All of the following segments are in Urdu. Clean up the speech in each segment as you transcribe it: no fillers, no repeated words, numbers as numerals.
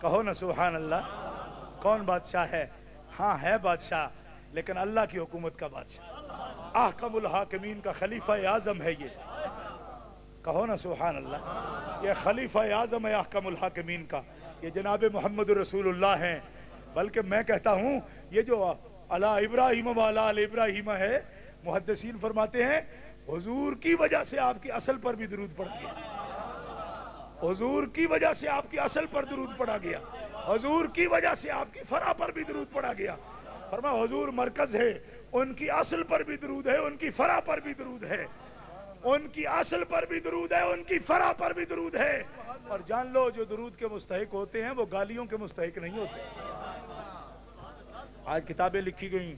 کہو نا سبحان اللہ. کون بادشاہ ہے؟ ہاں ہے بادشاہ، لیکن اللہ کی حکومت کا بادشاہ، احکم الحاکمین کا خلیفہ اعظم ہے یہ. کہو نا سبحان اللہ. یہ خلیفہ اعظم ہے احکم الحاکمین کا، یہ جناب محمد رسول اللہ ہیں. بلکہ میں کہتا ہوں یہ جو علی ابراہیم وعلی آل ابراہیم ہے، محدثین فرماتے ہیں حضور کی وجہ سے آپ کی اصل پر بھی درود پڑا گیا. حضور کی وجہ سے آپ کی اصل پر درود پڑا گیا، حضور کی وجہ سے آپ کی فرع پر بھی درود پڑا گیا. فرمایا حضور مرکز ہے، ان کی اصل پر بھی درود ہے، ان کی فرع پر بھی درود ہے. ان کی اصل پر بھی درود ہے، ان کی فرع پر بھی درود ہے. اور جان لو جو درود کے مستحق ہوتے ہیں وہ گالیوں کے مستحق نہیں ہوتے. آج کتابیں لکھی گئیں،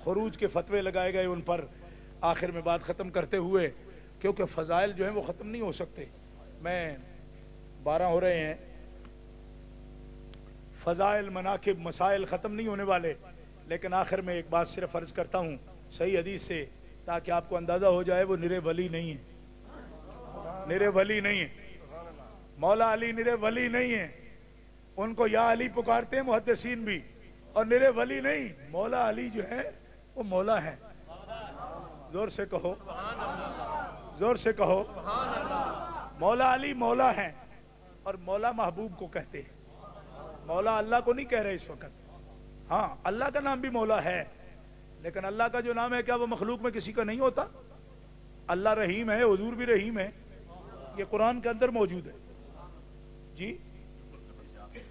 خروج کے فتوے لگائے گئے ان پر. آخر میں بات ختم کرتے ہوئے، کیونکہ فضائل جو ہیں وہ ختم نہیں ہو سکتے. میں 12 ہو رہے ہیں، فضائل مناقب مسائل ختم نہیں ہونے والے. لیکن آخر میں ایک بات صرف عرض کرتا ہوں صحیح حدیث سے، تاکہ آپ کو اندازہ ہو جائے وہ نرے ولی نہیں ہیں، نرے ولی نہیں ہیں. مولا علی نرے ولی نہیں ہیں، ان کو یا علی پکارتے ہیں محدثین بھی، اور نرے ولی نہیں. مولا علی جو ہے وہ مولا ہے. زور سے کہو، زور سے کہو. مولا علی مولا ہیں، اور مولا محبوب کو کہتے ہیں. مولا اللہ کو نہیں کہہ رہے اس وقت. ہاں اللہ کا نام بھی مولا ہے، لیکن اللہ کا جو نام ہے کیا وہ مخلوق میں کسی کا نہیں ہوتا؟ اللہ رحیم ہے، حضور بھی رحیم ہے. یہ قرآن کے اندر موجود ہے. جی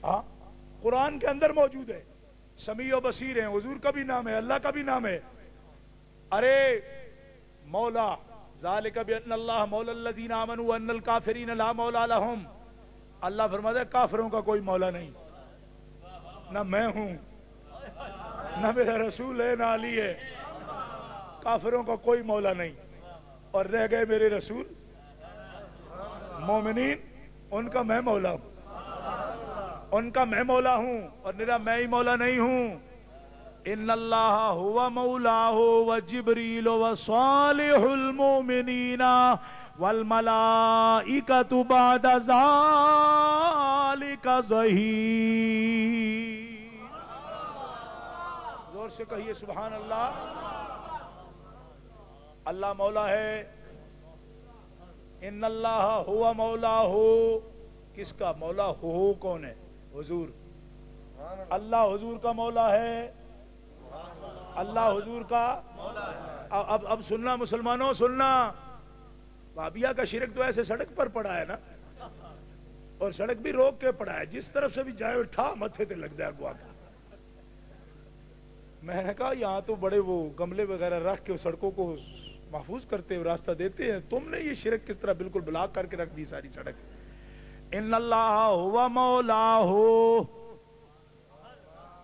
ہاں قرآن کے اندر موجود ہے. سمیع و بصیر ہیں، حضور کا بھی نام ہے، اللہ کا بھی نام ہے. ارے مولا ذالک بان اللہ مولا الذین آمنوا وان الکافرین لا مولا لهم. اللہ فرماتا ہے کافروں کا کوئی مولا نہیں. نہ میں ہوں، نہ میرا رسول ہے، نہ علی ہے. کافروں کا کوئی مولا نہیں. اور رہ گئے میرے رسول مومنین، ان کا میں مولا ہوں، ان کا میں مولا ہوں، اور میرا میں ہی مولا نہیں ہوں. ان اللہ هو مولاه وجبریل وصالح المؤمنین والملائکۃ بعد ذلک ظہیر. زور سے کہیے سبحان اللہ. اللہ مولا ہے. ان اللہ ہوا مولا ہو. کس کا مولا ہو؟ کون ہے؟ حضور. اللہ حضور کا مولا ہے. اللہ حضور کا. اب سننا مسلمانوں، سننا. وہابیہ کا شرک تو ایسے سڑک پر پڑا ہے نا، اور سڑک بھی روک کے پڑا ہے، جس طرف سے بھی جائے اٹھا متھے تے لگ جائے گوا. میں نے کہا یہاں تو بڑے وہ گملے وغیرہ رکھ کے سڑکوں کو محفوظ کرتے ہوئے راستہ دیتے ہیں، تم نے یہ شرک کس طرح بالکل بلاک کر کے رکھ دی ساری سڑک. ان اللہ ہوا مولا ہو.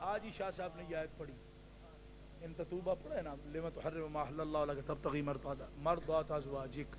آج ہی شاہ صاحب نے یہ آیت پڑھی، ان تتوبہ پڑھا ہے نا، لما تحرم ما احل اللہ لک تبتغی مرضات ازواجک.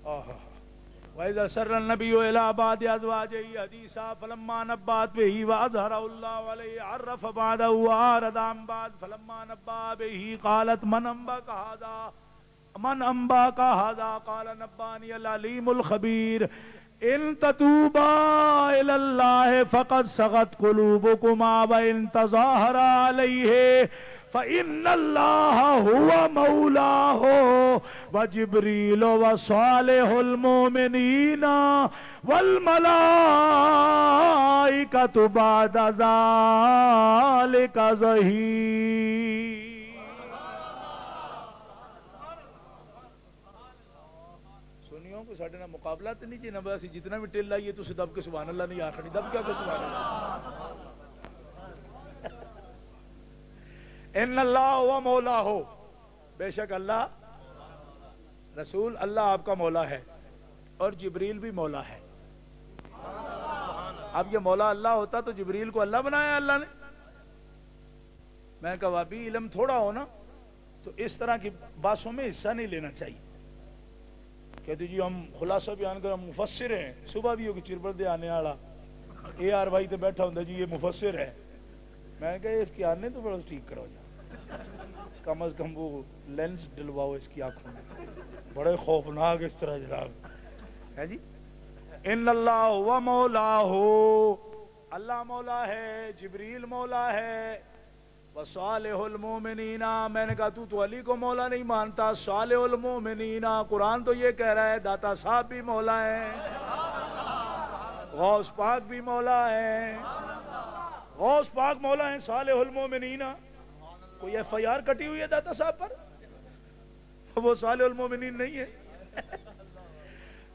وَإِذَا سَرَّ النَّبِيُّ إِلَىٰ بَعْضِ أَزْوَاجِهِ حَدِيثًا فَلَمَّا نَبَّأَتْ بِهِ وَأَظْهَرَهُ اللَّهُ عَلَيْهِ عَرَّفَ بَعْدَهُ وَأَعْرَضَ عَن بَعْضٍ فَلَمَّا نَبَّأَ بِهِ قَالَتْ مَنْ أَنبَأَكَ هَٰذَا قَالَ نَبَّأَنِيَ الْعَلِيمُ الْخَبِيرُ. إِن تَتُوبَا إِلَى اللَّهِ فَقَدْ صَغَتْ قُلُوبُكُمَا وَإِن تَظَاهَرَا عَلَيْهِ فَإِنَّ اللَّهَ هُوَ مَوْلَاهُ وَجِبْرِيلُ وَصَالِحُ الْمُؤْمِنِينَ وَالْمَلَائِكَةُ بَعْدَ ذَلِكَ ظَهِيرٌ. سنیوں کو ساڈے نال مقابلہ تے نہیں جی، نہ بس جتنا بھی ٹل آئیے تو دب کے سبحان اللہ نہیں آخنی. دب کیا کہ سبحان اللہ. ان اللہ ہوا مولا ہو. بے شک اللہ رسول اللہ آپ کا مولا ہے، اور جبریل بھی مولا ہے. اب یہ مولا اللہ ہوتا تو جبریل کو اللہ بنایا اللہ نے. میں کہا بھی علم تھوڑا ہو نا تو اس طرح کی باتوں میں حصہ نہیں لینا چاہیے. کہتے جی ہم خلاصہ بیان کر، ہم مفسر ہیں. صبح بھی ہوگی چربر دے آنے والا اے آر بھائی تے بیٹھا ہوں جی یہ مفسر ہے. میں نے کہا اس کی آنے تو بڑا ٹھیک کرو جا، کم از کم وہ لینس ڈلواؤ اس کی آنکھوں میں. بڑے خوفناک اس طرح جناب ہے جی. ان اللہ و مولا ہو، اللہ مولا ہے، جبریل مولا ہے، وصالح المومنین، میں نے کہا تو علی کو مولا نہیں مانتا، صالح المومنین، قرآن تو یہ کہہ رہا ہے داتا صاحب بھی مولا ہے، غوث پاک بھی مولا ہے، غوث پاک مولا ہے، صالح المومنین۔ کوئی ایف آئی آر کٹی ہوئی ہے داتا صاحب پر؟ وہ صالح المومنین نہیں ہے۔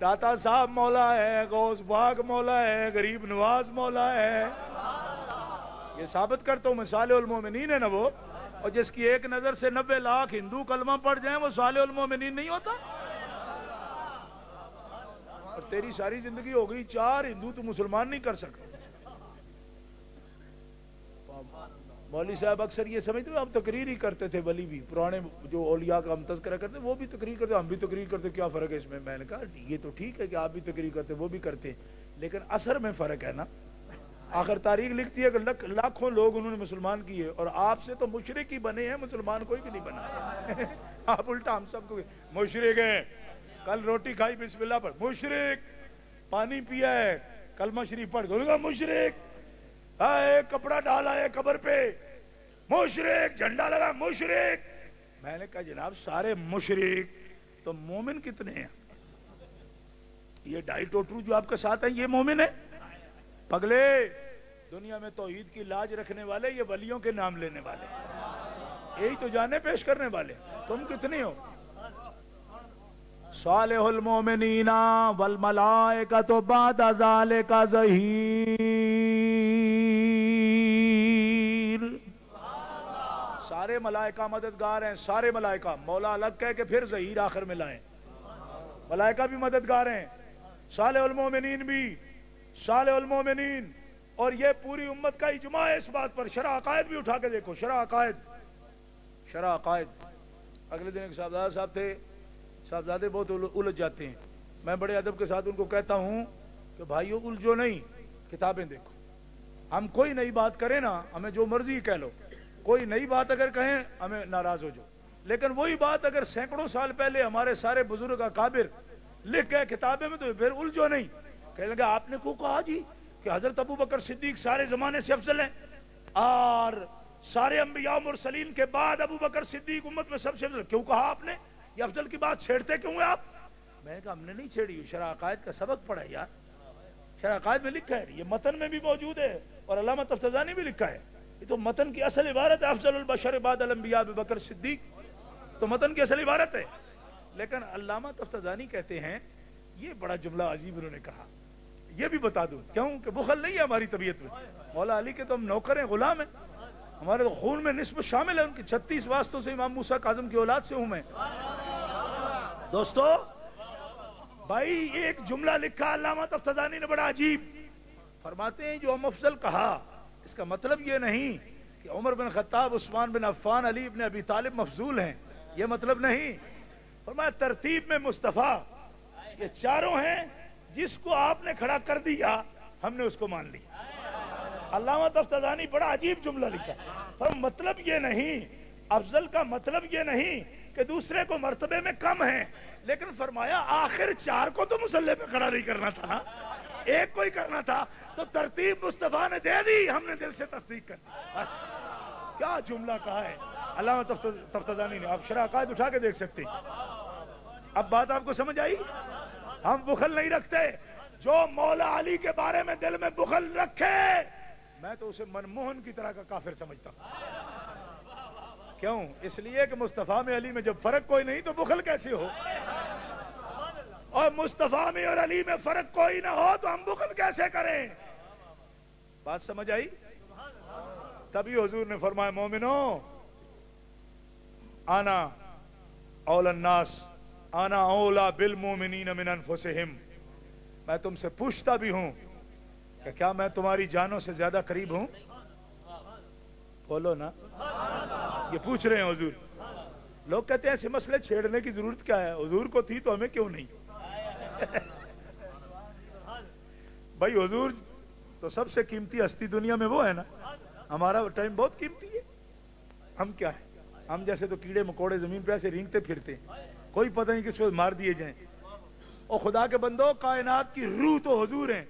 داتا صاحب مولا ہے، غوث پاک مولا ہے، غریب نواز مولا ہے۔ یہ ثابت کرتا ہوں میں، صالح المومنین ہے نا وہ، اور جس کی ایک نظر سے 90 لاکھ ہندو کلمہ پڑھ جائیں وہ صالح المومنین نہیں ہوتا؟ اور تیری ساری زندگی ہو گئی 4 ہندو تو مسلمان نہیں کر سکتا۔ مولوی صاحب اکثر یہ سمجھتے ہیں، ہم تقریر ہی کرتے تھے، ولی بھی پرانے جو اولیاء کا ہم تذکرہ کرتے وہ بھی تقریر کرتے، ہم بھی تقریر کرتے، کیا فرق ہے اس میں؟ میں نے کہا یہ تو ٹھیک ہے کہ آپ بھی تقریر کرتے وہ بھی کرتے، لیکن اثر میں فرق ہے نا۔ آخر تاریخ لکھتی ہے کہ لاکھوں لوگ انہوں نے مسلمان کیے، اور آپ سے تو مشرک ہی بنے ہیں، مسلمان کوئی بھی نہیں بنا۔ آپ الٹا ہم سب کو مشرک ہیں، کل روٹی کھائی بسم اللہ پر مشرک، پانی پیا ہے کلمہ شریف پڑھ گا مشرک، ایک کپڑا ڈالا ہے قبر پہ مشرک، جھنڈا لگا مشرک۔ میں نے کہا جناب سارے مشرک، تو مومن کتنے ہیں؟ یہ 2.5 ٹوٹرو جو آپ کے ساتھ ہیں یہ مومن ہے؟ پگلے، دنیا میں توحید کی لاج رکھنے والے یہ ولیوں کے نام لینے والے، یہی تو جانے پیش کرنے والے، تم کتنے ہو؟ صالح المومنین والملائکۃ بعد ذلک ظہیر، سارے ملائکہ مددگار ہیں، سارے ملائکہ، مولا الگ کہہ کہ پھر ظہیر آخر میں لائیں، ملائکہ بھی مددگار ہیں، صالح المومنین بھی، صالح المومنین۔ اور یہ پوری امت کا اجماع ہے اس بات پر، شرح عقائد بھی اٹھا کے دیکھو، شرح عقائد، شرح عقائد۔ اگلے دن ایک صاحبزادہ صاحب تھے، صاحبزادے بہت الجھ جاتے ہیں، میں بڑے ادب کے ساتھ ان کو کہتا ہوں کہ بھائیو الجھو نہیں، کتابیں دیکھو، ہم کوئی نئی بات کریں نا، ہمیں جو مرضی کہہ لو، کوئی نئی بات اگر کہیں ہمیں ناراض ہو جاؤ، لیکن وہی بات اگر سینکڑوں سال پہلے ہمارے سارے بزرگ اکابر لکھ گئے کتابیں میں تو پھر الجھو نہیں۔ کہنے لگا آپ نے کو کہا جی کہ حضرت ابو بکر صدیق سارے زمانے سے افضل ہیں، اور سارے انبیاء و مرسلین کے بعد ابو بکر صدیق امت میں سب سے افضل، کیوں کہا آپ نے؟ یہ افضل کی بات چھیڑتے کیوں ہیں آپ؟ میں نے کہا ہم نے نہیں چھیڑی، شرح عقائد کا سبق پڑھا ہے یار، شرح عقائد میں لکھا ہے، یہ متن میں بھی موجود ہے، اور علامہ تفتزانی بھی لکھا ہے، یہ تو متن کی اصل عبارت ہے، افضل البشر بعد الانبیاء ابو بکر صدیق، تو متن کی اصل عبارت ہے۔ لیکن علامہ تفتزانی کہتے ہیں یہ بڑا جملہ عجیب انہوں نے کہا، یہ بھی بتا دوں کیوں کہ بخل نہیں ہے ہماری طبیعت میں، مولا علی کے تو ہم نوکر ہیں، غلام ہیں، ہمارے تو خون میں نصف شامل ہے، ان کی 36 واسطوں سے امام موسیٰ کاظم کی اولاد سے ہوں میں۔ دوستو بھائی ایک جملہ لکھا علامہ تفتزانی نے بڑا عجیب، فرماتے ہیں جو ہم افضل کہا اس کا مطلب یہ نہیں کہ عمر بن خطاب، عثمان بن عفان، علی بن ابی طالب مفضول ہیں، یہ مطلب نہیں، فرمایا ترتیب میں مصطفیٰ یہ چاروں ہیں، جس کو آپ نے کھڑا کر دیا ہم نے اس کو مان لیا۔ علامہ تفتزانی بڑا عجیب جملہ لکھا، پر مطلب یہ نہیں، افضل کا مطلب یہ نہیں کہ دوسرے کو مرتبے میں کم ہیں، لیکن فرمایا آخر 4 کو تو مصلی پہ کھڑا نہیں کرنا تھا نا، ایک کو ہی کرنا تھا، تو ترتیب مصطفیٰ نے دے دی، ہم نے دل سے تصدیق کر دی، بس۔ کیا جملہ کہا ہے علامہ تفتزانی نے، آپ شرح عقائد اٹھا کے دیکھ سکتے ہیں۔ اب بات آپ کو سمجھ آئی؟ ہم بخل نہیں رکھتے، جو مولا علی کے بارے میں دل میں بخل رکھے میں تو اسے منموہن کی طرح کا کافر سمجھتا ہوں۔ کیوں؟ اس لیے کہ مصطفیٰ میں علی میں جب فرق کوئی نہیں تو بخل کیسے ہو، اور مصطفیٰ میں اور علی میں فرق کوئی نہ ہو تو ہم بخل کیسے کریں؟ بات سمجھ آئی؟ تبھی حضور نے فرمایا مومنو انا اول الناس انا اولا بالمومنین من انفسہم، میں تم سے پوچھتا بھی ہوں کہ کیا میں تمہاری جانوں سے زیادہ قریب ہوں؟ بولو نا، یہ پوچھ رہے ہیں حضور۔ لوگ کہتے ہیں ایسے مسئلے چھیڑنے کی ضرورت کیا ہے، حضور کو تھی تو ہمیں کیوں نہیں؟ بھائی حضور تو سب سے قیمتی ہستی دنیا میں وہ ہے نا، ہمارا ٹائم بہت قیمتی ہے، ہم کیا ہے؟ ہم جیسے تو کیڑے مکوڑے زمین پہ ایسے رینگتے پھرتے ہیں، کوئی پتہ نہیں کس وقت مار دیے جائیں۔ اور خدا کے بندو کائنات کی روح تو حضور ہیں،